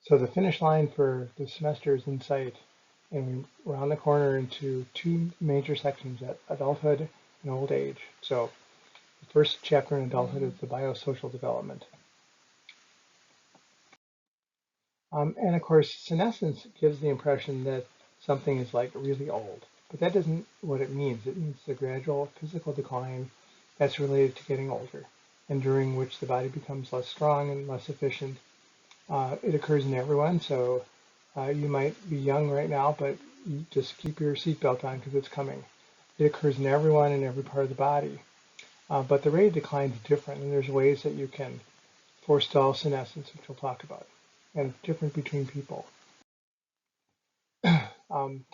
So the finish line for the semester is in sight, and we're around the corner into two major sections, adulthood and old age. So the first chapter in adulthood is the biosocial development. And of course, senescence gives the impression that something is like really old, but that isn't what it means. It means the gradual physical decline that's related to getting older, and during which the body becomes less strong and less efficient. It occurs in everyone, so you might be young right now, but you just keep your seatbelt on because it's coming. It occurs in everyone in every part of the body, but the rate of decline is different, and there's ways that you can forestall senescence, which we'll talk about, and it's different between people.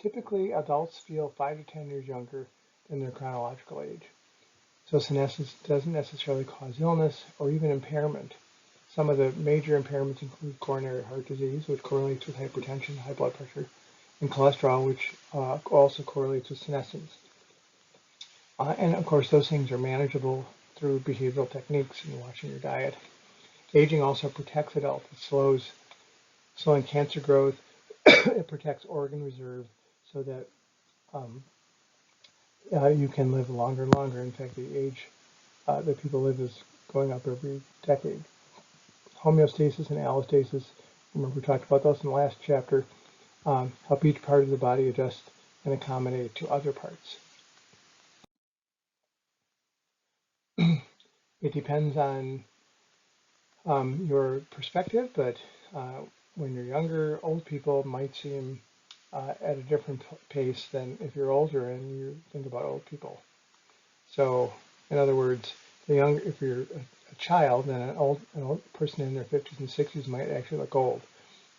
Typically, adults feel 5 to 10 years younger than their chronological age. So senescence doesn't necessarily cause illness or even impairment. Some of the major impairments include coronary heart disease, which correlates with hypertension, high blood pressure, and cholesterol, which also correlates with senescence. And of course, those things are manageable through behavioral techniques and watching your diet. Aging also protects adults. It slowing cancer growth. It protects organ reserve so that you can live longer and longer. In fact, the age that people live is going up every decade. Homeostasis and allostasis, remember we talked about those in the last chapter, help each part of the body adjust and accommodate to other parts. It depends on your perspective, but when you're younger, old people might seem at a different pace than if you're older and you think about old people. So, in other words, if you're a child, then an old person in their 50s and 60s might actually look old.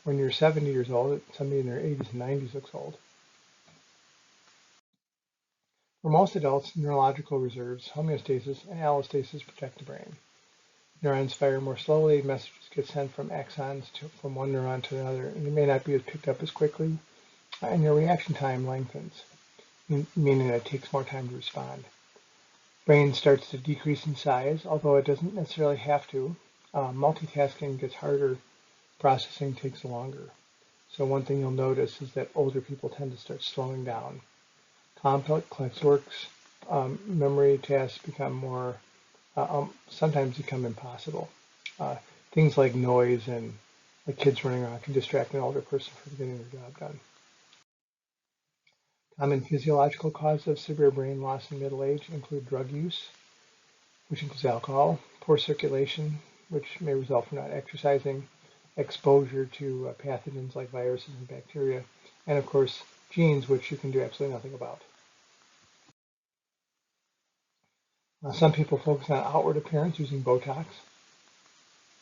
When you're 70 years old, somebody in their 80s and 90s looks old. For most adults, neurological reserves, homeostasis, and allostasis protect the brain. Neurons fire more slowly, messages get sent from axons from one neuron to another, and they may not be picked up as quickly, and your reaction time lengthens, meaning that it takes more time to respond. Brain starts to decrease in size, although it doesn't necessarily have to. Multitasking gets harder, processing takes longer. So one thing you'll notice is that older people tend to start slowing down. Complex works, memory tasks become more, sometimes become impossible. Things like noise and like kids running around can distract an older person from getting their job done. Common physiological causes of severe brain loss in middle age include drug use, which includes alcohol, poor circulation, which may result from not exercising, exposure to pathogens like viruses and bacteria, and of course, genes, which you can do absolutely nothing about. Some people focus on outward appearance using Botox,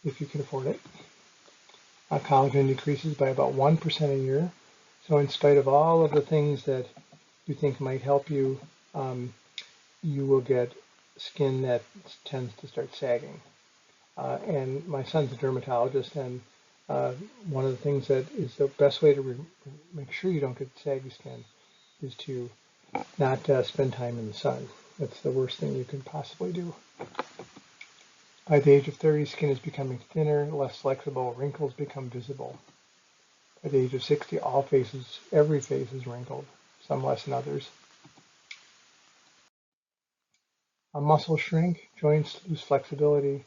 if you can afford it. Collagen decreases by about 1% a year. So in spite of all of the things that you think might help you, you will get skin that tends to start sagging. And my son's a dermatologist, and one of the things that is the best way to make sure you don't get saggy skin is to not spend time in the sun. That's the worst thing you can possibly do. By the age of 30, skin is becoming thinner, less flexible, wrinkles become visible. By the age of 60, every face is wrinkled, some less than others. Muscles shrink, joints lose flexibility,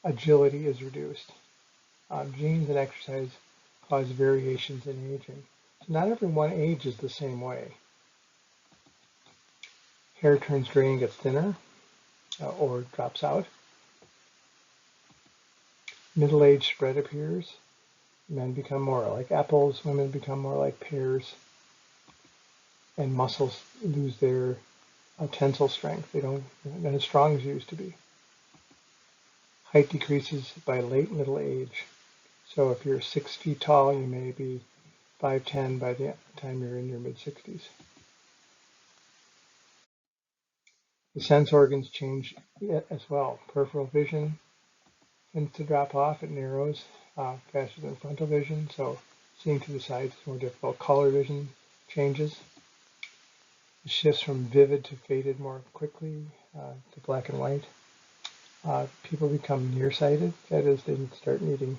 agility is reduced. Genes and exercise cause variations in aging. So not everyone ages the same way. Hair turns gray and gets thinner or drops out. Middle-age spread appears. Men become more like apples, women become more like pears, and muscles lose their tensile strength. They're not as strong as they used to be. Height decreases by late middle age. So if you're 6 feet tall, you may be 5'10" by the time you're in your mid-60s. The sense organs change as well. Peripheral vision tends to drop off. It narrows faster than frontal vision, so seeing to the sides is more difficult. Color vision changes. It shifts from vivid to faded more quickly to black and white. People become nearsighted. That is, they start needing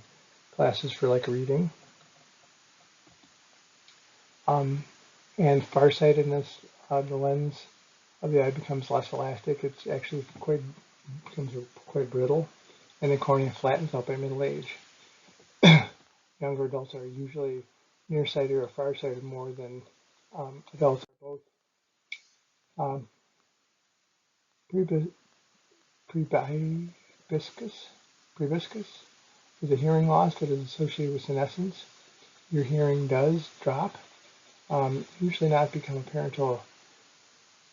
glasses for like reading. And farsightedness, the lens of the eye becomes less elastic. It's actually becomes quite brittle, and the cornea flattens out by middle age. Younger adults are usually nearsighted or farsighted more than adults are both. Um, Prebiscus is a hearing loss that is associated with senescence. Your hearing does drop, usually not become apparent until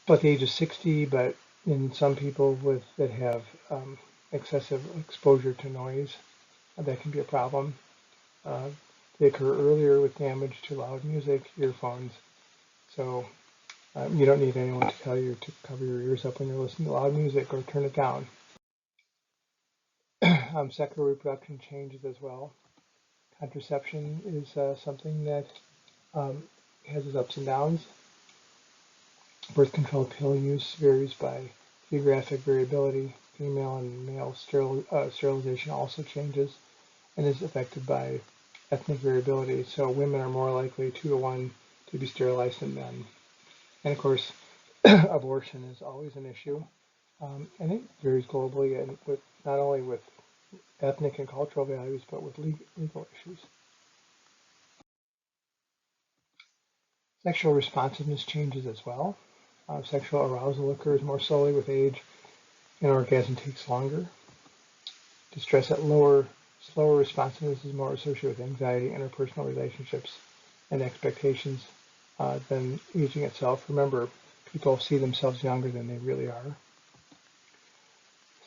about the age of 60, but in some people that have excessive exposure to noise, that can be a problem. Uh, they occur earlier with damage to loud music, earphones, so you don't need anyone to tell you to cover your ears up when you're listening to loud music or turn it down. Sexual reproduction changes as well. Contraception is something that has its ups and downs. Birth control pill use varies by geographic variability. Female and male sterilization also changes and is affected by ethnic variability. So women are more likely 2 to 1 to be sterilized than men. And of course, abortion is always an issue. And it varies globally, and with not only with ethnic and cultural values, but with legal issues. Sexual responsiveness changes as well. Sexual arousal occurs more slowly with age, and orgasm takes longer. Distress at slower responsiveness is more associated with anxiety, interpersonal relationships, and expectations than aging itself. Remember, people see themselves younger than they really are.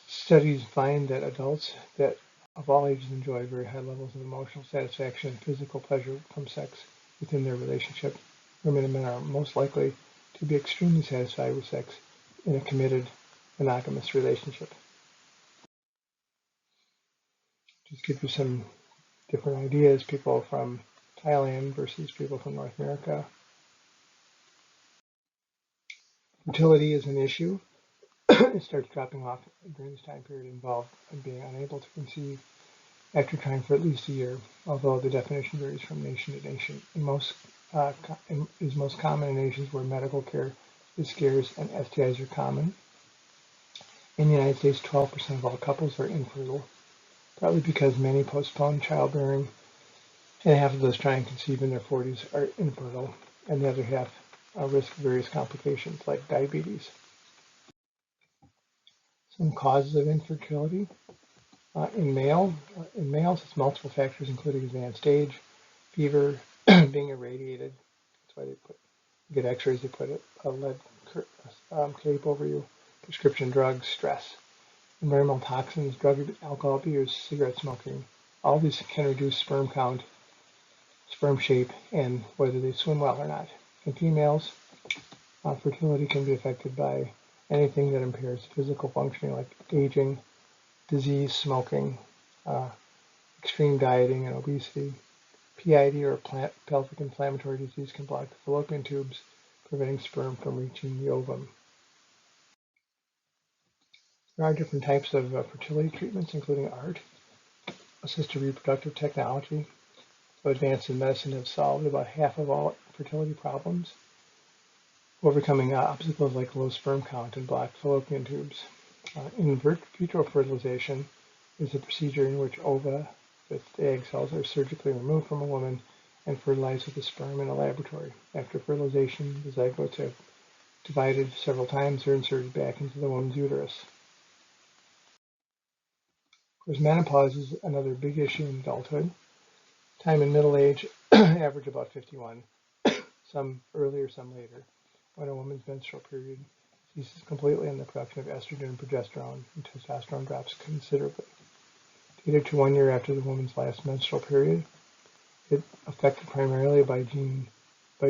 Studies find that adults that of all ages enjoy very high levels of emotional satisfaction and physical pleasure from sex within their relationship. Women and men are most likely to be extremely satisfied with sex in a committed, monogamous relationship. Just give you some different ideas, people from Thailand versus people from North America. Fertility is an issue. It starts dropping off during this time period involved in being unable to conceive after trying for at least a year, although the definition varies from nation to nation. Is most common in nations where medical care is scarce and STIs are common. In the United States, 12% of all couples are infertile, probably because many postpone childbearing, and half of those trying to conceive in their 40s are infertile, and the other half risk various complications like diabetes. Some causes of infertility. In males, it's multiple factors, including advanced age, fever, being irradiated. That's why you get x-rays, they put a lead cape over you, prescription drugs, stress, environmental toxins, drug, alcohol abuse, cigarette smoking. All these can reduce sperm count, sperm shape, and whether they swim well or not. In females, fertility can be affected by anything that impairs physical functioning, like aging, disease, smoking, extreme dieting, and obesity. PID, or pelvic inflammatory disease, can block the fallopian tubes, preventing sperm from reaching the ovum. There are different types of fertility treatments, including art, assisted reproductive technology. So advances in medicine have solved about half of all fertility problems, overcoming obstacles like low sperm count and blocked fallopian tubes. In vitro fertilization is a procedure in which ova with egg cells are surgically removed from a woman and fertilized with the sperm in a laboratory. After fertilization, the zygotes have divided several times, are inserted back into the woman's uterus. Of course, menopause is another big issue in adulthood. Time in middle age, average about 51, some earlier, some later, when a woman's menstrual period ceases completely and the production of estrogen and progesterone and testosterone drops considerably. Dated to 1 year after the woman's last menstrual period, it affected primarily by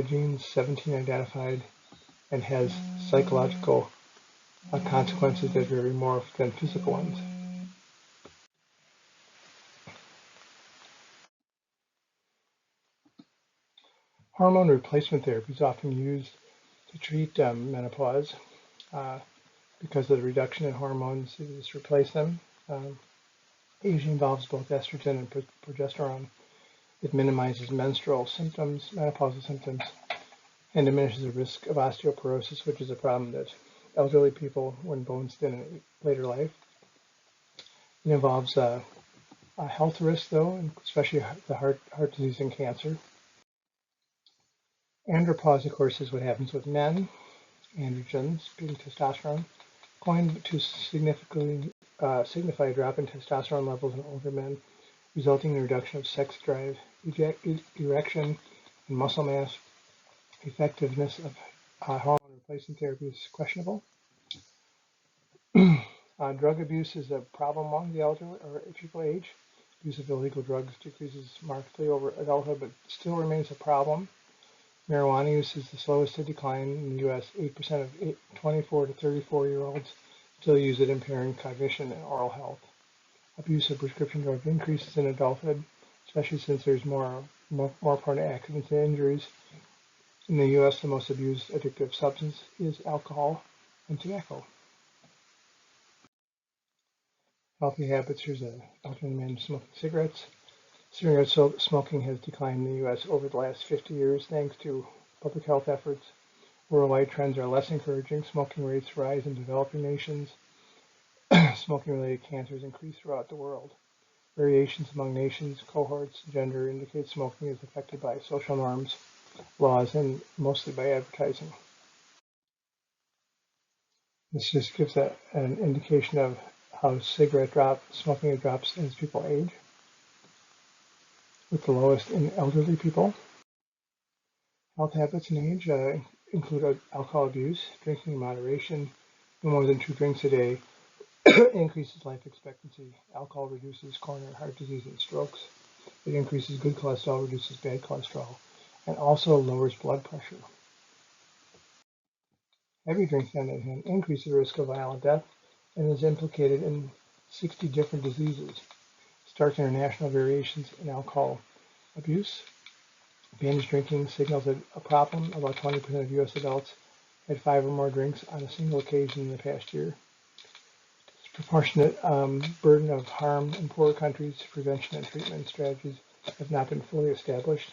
genes 17 identified and has psychological consequences that vary more than physical ones. Hormone replacement therapy is often used to treat menopause because of the reduction in hormones. You just replace them. Usually involves both estrogen and progesterone. It minimizes menstrual symptoms, menopausal symptoms, and diminishes the risk of osteoporosis, which is a problem that elderly people, when bones thin in later life. It involves a health risk, though, especially the heart disease and cancer. Andropause, of course, is what happens with men. Androgens, being testosterone, coined to significantly signify a drop in testosterone levels in older men, resulting in a reduction of sex drive, erection, and muscle mass. Effectiveness of hormone replacement therapy is questionable. Drug abuse is a problem among the elderly or people age. Use of illegal drugs decreases markedly over adulthood, but still remains a problem. Marijuana use is the slowest to decline in the U.S. 8% of 24 to 34-year-olds still use it, impairing cognition and oral health. Abuse of prescription drugs increases in adulthood, especially since there's more prone to accidents and injuries. In the U.S., the most abused addictive substance is alcohol and tobacco. Healthy habits. Here's an elderly man smoking cigarettes. Cigarette smoking has declined in the U.S. over the last 50 years thanks to public health efforts. Worldwide trends are less encouraging. Smoking rates rise in developing nations. Smoking-related cancers increase throughout the world. Variations among nations, cohorts, gender indicate smoking is affected by social norms, laws, and mostly by advertising. This just gives an indication of how smoking drops as people age, with the lowest in elderly people. Health habits and age include alcohol abuse, drinking in moderation, no more than 2 drinks a day, increases life expectancy. Alcohol reduces coronary heart disease and strokes. It increases good cholesterol, reduces bad cholesterol, and also lowers blood pressure. Heavy drinking, on the other hand, increases the risk of violent death and is implicated in 60 different diseases. Stark international variations in alcohol abuse. Binge drinking signals a problem. About 20% of U.S. adults had 5 or more drinks on a single occasion in the past year. Disproportionate burden of harm in poorer countries. Prevention and treatment strategies have not been fully established,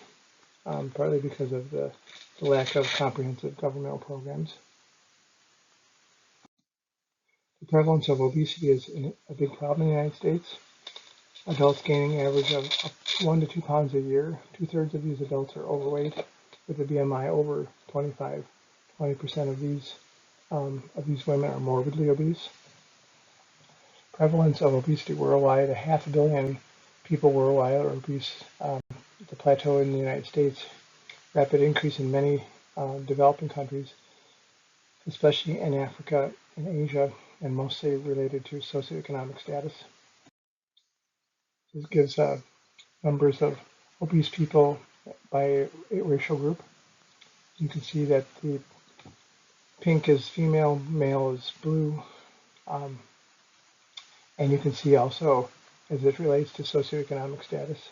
partly because of the lack of comprehensive governmental programs. The prevalence of obesity is a big problem in the United States. Adults gaining an average of 1 to 2 pounds a year. 2/3 of these adults are overweight with a BMI over 25. 20% of these women are morbidly obese. Prevalence of obesity worldwide. 500 million people worldwide are obese. The plateau in the United States. Rapid increase in many developing countries, especially in Africa and Asia, and mostly related to socioeconomic status. This gives numbers of obese people by a racial group. You can see that the pink is female, male is blue, and you can see also as it relates to socioeconomic status.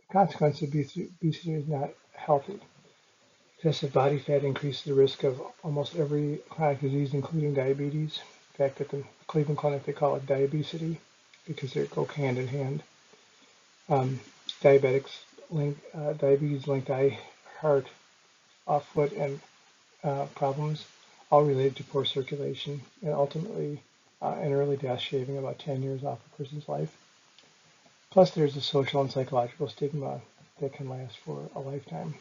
The consequence of obesity is not healthy. Excessive body fat increases the risk of almost every chronic disease, including diabetes. In fact, at the Cleveland Clinic, they call it diabesity because they go hand in hand. Diabetes linked eye, heart, foot, and problems, all related to poor circulation, and ultimately an early death, shaving about 10 years off a person's life. Plus, there's a social and psychological stigma that can last for a lifetime.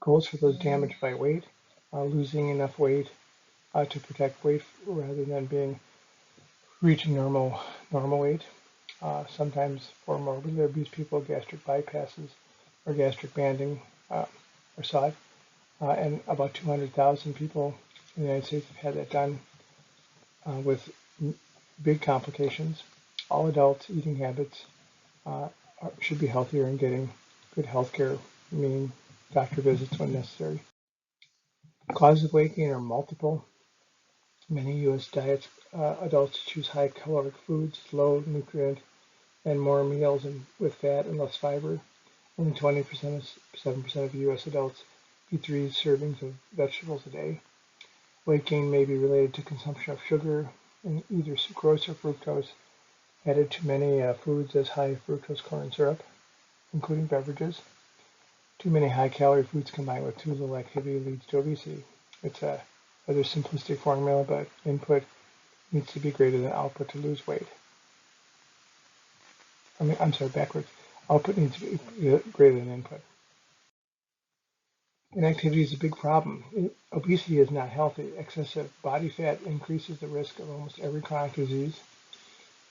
Goals for those damaged by weight: losing enough weight to protect weight rather than reaching normal weight. Sometimes for morbidly obese people, gastric bypasses or gastric banding are sought. And about 200,000 people in the United States have had that done with big complications. All adults' eating habits should be healthier and getting good health care, meaning doctor visits when necessary. Causes of weight gain are multiple. Many U.S. diets, adults choose high caloric foods, low nutrient, and more meals with fat and less fiber. Only 7% of U.S. adults eat 3 servings of vegetables a day. Weight gain may be related to consumption of sugar, in either sucrose or fructose, added to many foods as high fructose corn syrup. including beverages. Too many high-calorie foods combined with too little activity leads to obesity. It's a rather simplistic formula, but input needs to be greater than output to lose weight. I'm sorry, backwards. Output needs to be greater than input. Inactivity is a big problem. Obesity is not healthy. Excessive body fat increases the risk of almost every chronic disease.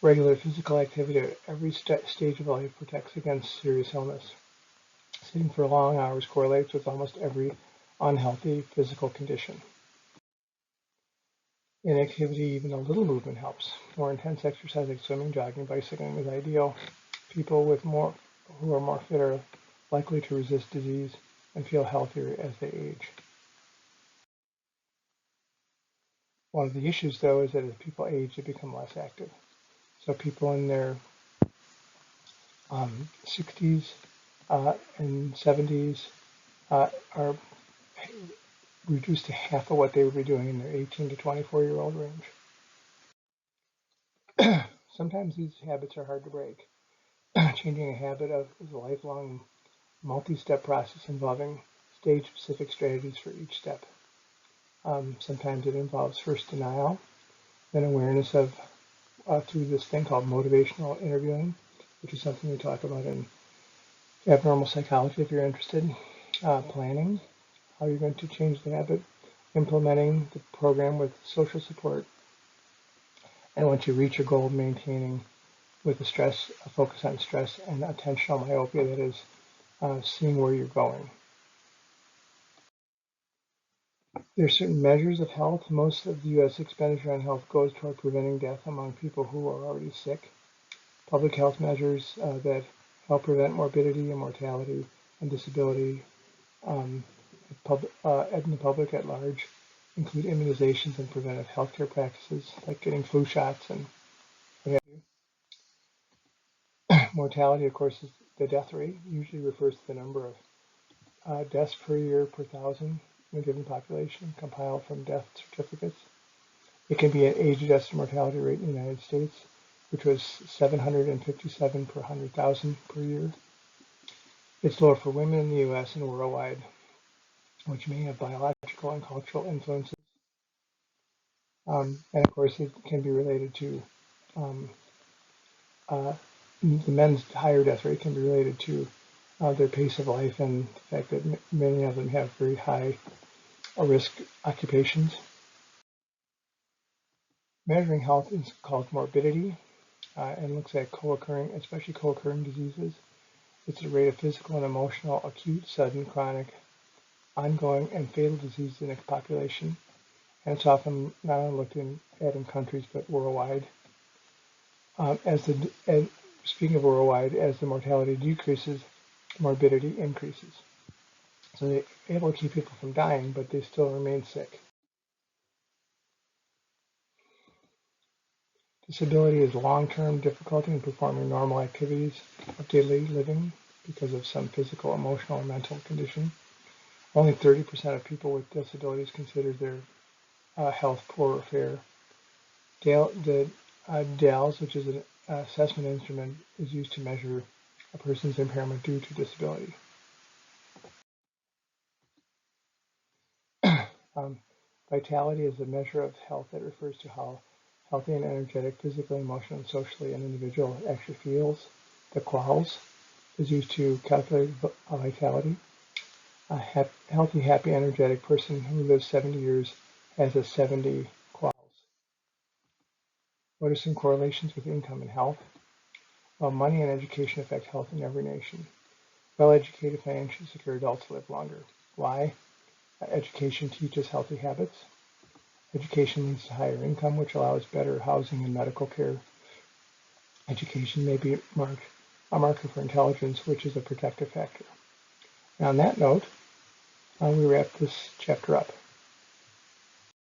Regular physical activity at every stage of life protects against serious illness. Sitting for long hours correlates with almost every unhealthy physical condition. Inactivity, even a little movement helps. More intense exercise like swimming, jogging, bicycling is ideal. People who are more fit are likely to resist disease and feel healthier as they age. One of the issues, though, is that as people age, they become less active. So people in their 60s and 70s are reduced to half of what they would be doing in their 18 to 24-year-old range. Sometimes these habits are hard to break. Changing a habit is a lifelong multi-step process involving stage-specific strategies for each step. Sometimes it involves first denial, then awareness of through this thing called motivational interviewing, which is something we talk about in abnormal psychology if you're interested. Planning, how you're going to change the habit, implementing the program with social support, and once you reach your goal, maintaining with a focus on stress and attentional myopia, that is, seeing where you're going. There are certain measures of health. Most of the U.S. expenditure on health goes toward preventing death among people who are already sick. Public health measures that help prevent morbidity and mortality and disability in the public at large include immunizations and preventive healthcare practices like getting flu shots and what have you. Mortality, of course, is the death rate. Usually refers to the number of deaths per year per thousand in a given population, compiled from death certificates. It can be an age-adjusted mortality rate in the United States, which was 757 per 100,000 per year. It's lower for women in the U.S. and worldwide, which may have biological and cultural influences. And of course, it can be related to the men's higher death rate can be related to their pace of life and the fact that many of them have very high risk occupations. Measuring health is called morbidity and looks at especially co-occurring diseases. It's the rate of physical and emotional, acute, sudden, chronic, ongoing, and fatal disease in a population. And it's often not only looked at in countries but worldwide. Speaking of worldwide, as the mortality decreases, morbidity increases. So they're able to keep people from dying, but they still remain sick. Disability is long-term difficulty in performing normal activities of daily living because of some physical, emotional, or mental condition. Only 30% of people with disabilities consider their health poor or fair. DALS, which is an assessment instrument, is used to measure a person's impairment due to disability. Vitality is a measure of health that refers to how healthy and energetic physically, emotionally, and socially an individual actually feels. The QALS is used to calculate vitality. A healthy, happy, energetic person who lives 70 years has a 70 QALS. What are some correlations with income and health? Well, money and education affect health in every nation. Well-educated, financially secure adults live longer. Why? Education teaches healthy habits. Education leads to higher income, which allows better housing and medical care. Education may be a marker for intelligence, which is a protective factor. And on that note, we wrap this chapter up.